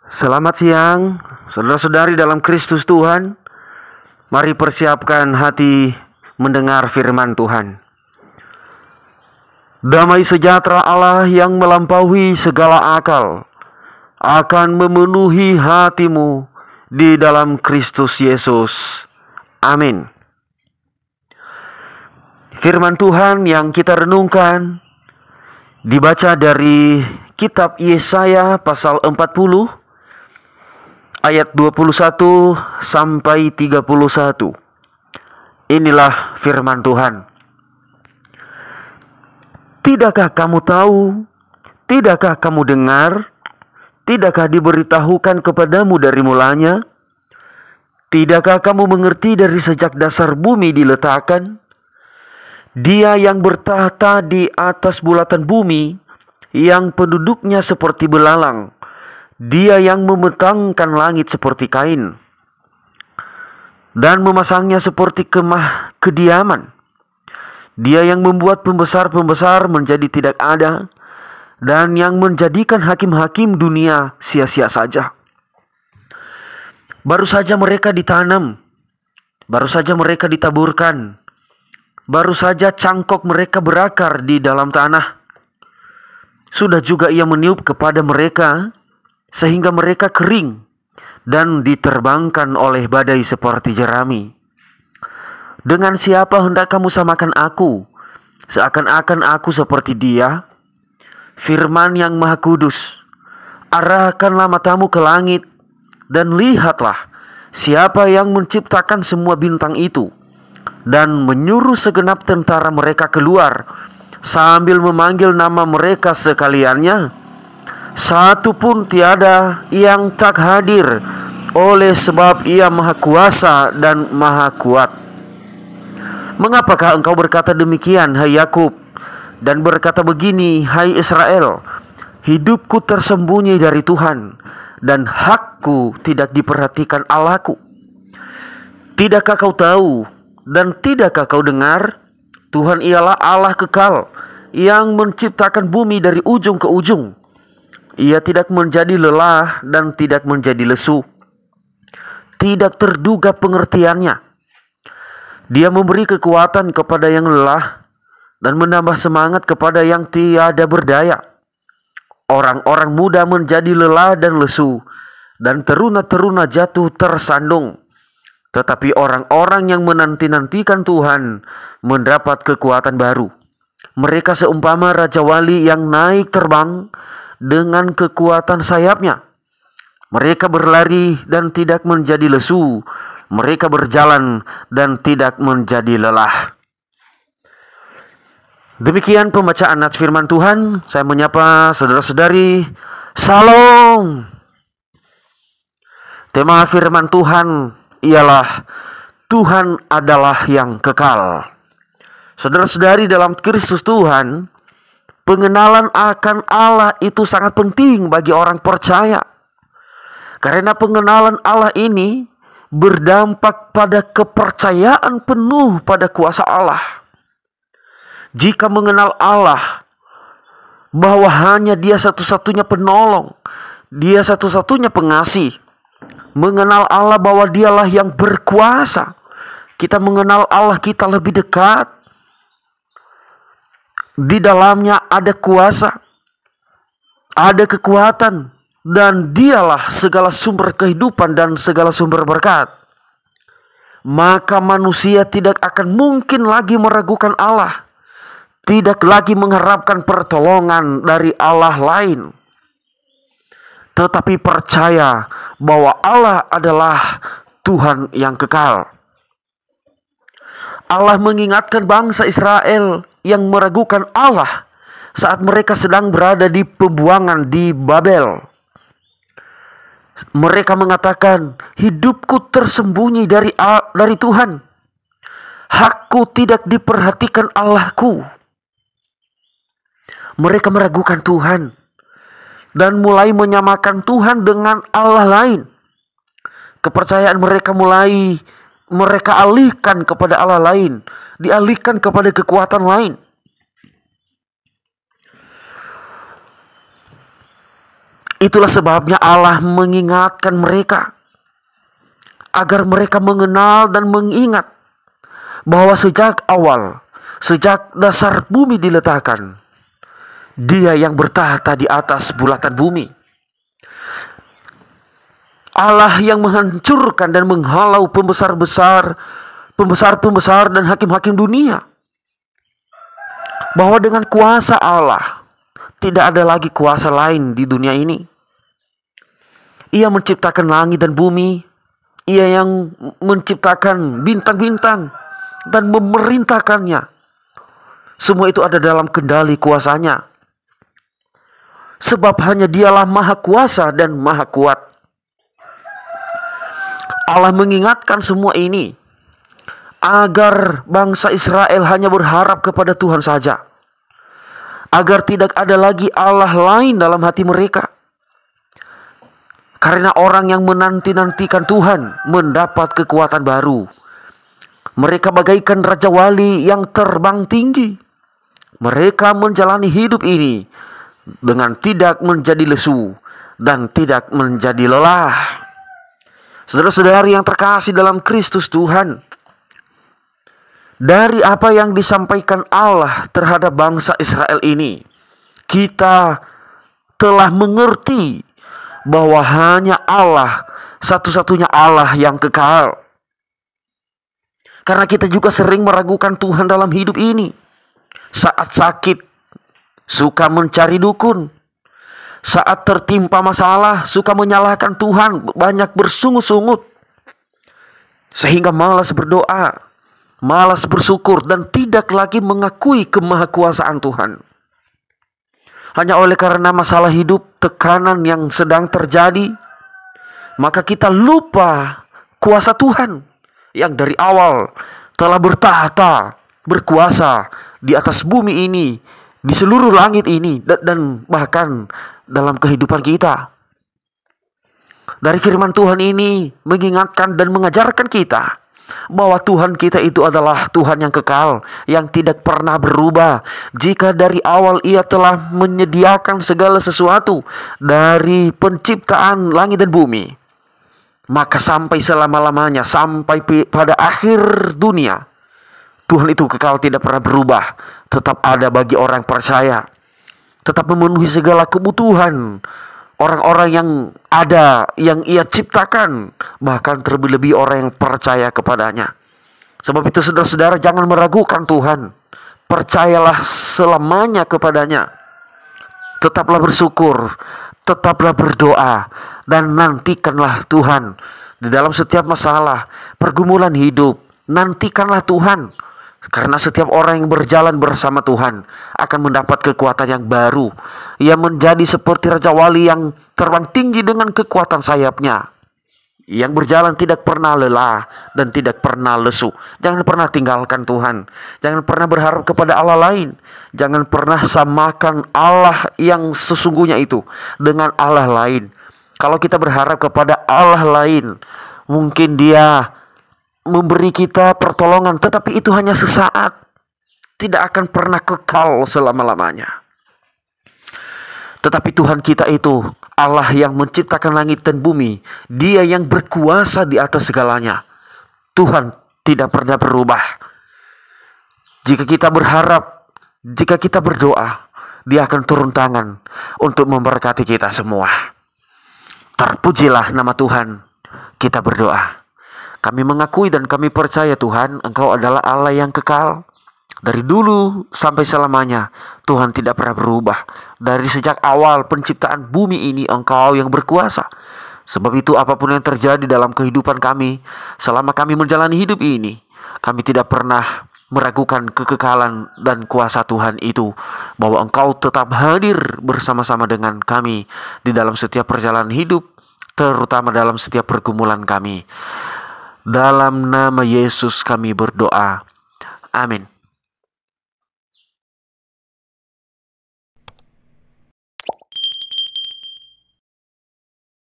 Selamat siang, saudara-saudari dalam Kristus Tuhan. Mari persiapkan hati mendengar firman Tuhan. Damai sejahtera Allah yang melampaui segala akal akan memenuhi hatimu di dalam Kristus Yesus. Amin. Firman Tuhan yang kita renungkan dibaca dari kitab Yesaya pasal 40 ayat 21 sampai 31. Inilah firman Tuhan. Tidakkah kamu tahu? Tidakkah kamu dengar? Tidakkah diberitahukan kepadamu dari mulanya? Tidakkah kamu mengerti dari sejak dasar bumi diletakkan? Dia yang bertahta di atas bulatan bumi, yang penduduknya seperti belalang, Dia yang membentangkan langit seperti kain dan memasangnya seperti kemah kediaman. Dia yang membuat pembesar-pembesar menjadi tidak ada, dan yang menjadikan hakim-hakim dunia sia-sia saja. Baru saja mereka ditanam, baru saja mereka ditaburkan, baru saja cangkok mereka berakar di dalam tanah. Sudah juga Ia meniup kepada mereka, sehingga mereka kering dan diterbangkan oleh badai seperti jerami. Dengan siapa hendak kamu samakan aku, seakan-akan aku seperti Dia? Firman yang Maha Kudus, arahkanlah matamu ke langit, dan lihatlah siapa yang menciptakan semua bintang itu, dan menyuruh segenap tentara mereka keluar, sambil memanggil nama mereka sekaliannya. Satu pun tiada yang tak hadir, oleh sebab Ia Maha Kuasa dan Maha Kuat. Mengapakah engkau berkata demikian, hai Yakub, dan berkata begini, hai Israel? Hidupku tersembunyi dari Tuhan, dan hakku tidak diperhatikan Allahku. Tidakkah kau tahu, dan tidakkah kau dengar? Tuhan ialah Allah kekal, yang menciptakan bumi dari ujung ke ujung. Ia tidak menjadi lelah dan tidak menjadi lesu. Tidak terduga pengertiannya. Dia memberi kekuatan kepada yang lelah dan menambah semangat kepada yang tiada berdaya. Orang-orang muda menjadi lelah dan lesu, dan teruna-teruna jatuh tersandung. Tetapi orang-orang yang menanti-nantikan Tuhan mendapat kekuatan baru. Mereka seumpama Raja Wali yang naik terbang dengan kekuatan sayapnya. Mereka berlari dan tidak menjadi lesu. Mereka berjalan dan tidak menjadi lelah. Demikian pembacaan nats firman Tuhan. Saya menyapa saudara-saudari. Salam. Tema firman Tuhan ialah Tuhan adalah yang kekal. Saudara-saudari dalam Kristus Tuhan, pengenalan akan Allah itu sangat penting bagi orang percaya. Karena pengenalan Allah ini berdampak pada kepercayaan penuh pada kuasa Allah. Jika mengenal Allah, bahwa hanya Dia satu-satunya penolong, Dia satu-satunya pengasih. Mengenal Allah bahwa Dialah yang berkuasa. Kita mengenal Allah, kita lebih dekat. Di dalamnya ada kuasa, ada kekuatan, dan Dialah segala sumber kehidupan dan segala sumber berkat. Maka manusia tidak akan mungkin lagi meragukan Allah, tidak lagi mengharapkan pertolongan dari Allah lain, tetapi percaya bahwa Allah adalah Tuhan yang kekal. Allah mengingatkan bangsa Israel yang meragukan Allah saat mereka sedang berada di pembuangan di Babel. Mereka mengatakan, hidupku tersembunyi dari Tuhan. Hakku tidak diperhatikan Allahku. Mereka meragukan Tuhan dan mulai menyamakan Tuhan dengan Allah lain. Kepercayaan mereka alihkan kepada Allah lain, dialihkan kepada kekuatan lain. Itulah sebabnya Allah mengingatkan mereka agar mereka mengenal dan mengingat bahwa sejak awal, sejak dasar bumi diletakkan, Dia yang bertahta di atas bulatan bumi. Allah yang menghancurkan dan menghalau pembesar-pembesar dan hakim-hakim dunia. Bahwa dengan kuasa Allah tidak ada lagi kuasa lain di dunia ini. Ia menciptakan langit dan bumi. Ia yang menciptakan bintang-bintang dan memerintahkannya. Semua itu ada dalam kendali kuasanya. Sebab hanya Dialah maha kuasa dan maha kuat. Allah mengingatkan semua ini agar bangsa Israel hanya berharap kepada Tuhan saja, agar tidak ada lagi Allah lain dalam hati mereka. Karena orang yang menanti-nantikan Tuhan mendapat kekuatan baru. Mereka bagaikan raja wali yang terbang tinggi. Mereka menjalani hidup ini dengan tidak menjadi lesu dan tidak menjadi lelah. Saudara-saudari yang terkasih dalam Kristus Tuhan, dari apa yang disampaikan Allah terhadap bangsa Israel ini, kita telah mengerti bahwa hanya Allah, satu-satunya Allah yang kekal. Karena kita juga sering meragukan Tuhan dalam hidup ini. Saat sakit, suka mencari dukun. Saat tertimpa masalah, suka menyalahkan Tuhan, banyak bersungut-sungut. Sehingga malas berdoa, malas bersyukur, dan tidak lagi mengakui kemahakuasaan Tuhan. Hanya oleh karena masalah hidup, tekanan yang sedang terjadi, maka kita lupa kuasa Tuhan yang dari awal telah bertahta, berkuasa di atas bumi ini, di seluruh langit ini, dan bahkan dalam kehidupan kita. Dari firman Tuhan ini mengingatkan dan mengajarkan kita bahwa Tuhan kita itu adalah Tuhan yang kekal, yang tidak pernah berubah. Jika dari awal Ia telah menyediakan segala sesuatu dari penciptaan langit dan bumi, maka sampai selama-lamanya, sampai pada akhir dunia, Tuhan itu kekal, tidak pernah berubah, tetap ada bagi orang percaya, tetap memenuhi segala kebutuhan orang-orang yang ada, yang Ia ciptakan, bahkan terlebih-lebih orang yang percaya kepadanya. Sebab itu saudara-saudara, jangan meragukan Tuhan. Percayalah selamanya kepadanya. Tetaplah bersyukur, tetaplah berdoa, dan nantikanlah Tuhan di dalam setiap masalah, pergumulan hidup. Nantikanlah Tuhan. Karena setiap orang yang berjalan bersama Tuhan akan mendapat kekuatan yang baru. Ia menjadi seperti Raja Wali yang terbang tinggi dengan kekuatan sayapnya, yang berjalan tidak pernah lelah dan tidak pernah lesu. Jangan pernah tinggalkan Tuhan. Jangan pernah berharap kepada Allah lain. Jangan pernah samakan Allah yang sesungguhnya itu dengan Allah lain. Kalau kita berharap kepada Allah lain, mungkin Dia memberi kita pertolongan, tetapi itu hanya sesaat, tidak akan pernah kekal selama-lamanya. Tetapi Tuhan kita itu Allah yang menciptakan langit dan bumi. Dia yang berkuasa di atas segalanya. Tuhan tidak pernah berubah. Jika kita berharap, jika kita berdoa, Dia akan turun tangan untuk memberkati kita semua. Terpujilah nama Tuhan. Kita berdoa. Kami mengakui dan kami percaya Tuhan, Engkau adalah Allah yang kekal. Dari dulu sampai selamanya, Tuhan tidak pernah berubah. Dari sejak awal penciptaan bumi ini, Engkau yang berkuasa. Sebab itu apapun yang terjadi dalam kehidupan kami, selama kami menjalani hidup ini, kami tidak pernah meragukan kekekalan dan kuasa Tuhan itu. Bahwa Engkau tetap hadir bersama-sama dengan kami di dalam setiap perjalanan hidup, terutama dalam setiap pergumulan kami. Dalam nama Yesus kami berdoa. Amin.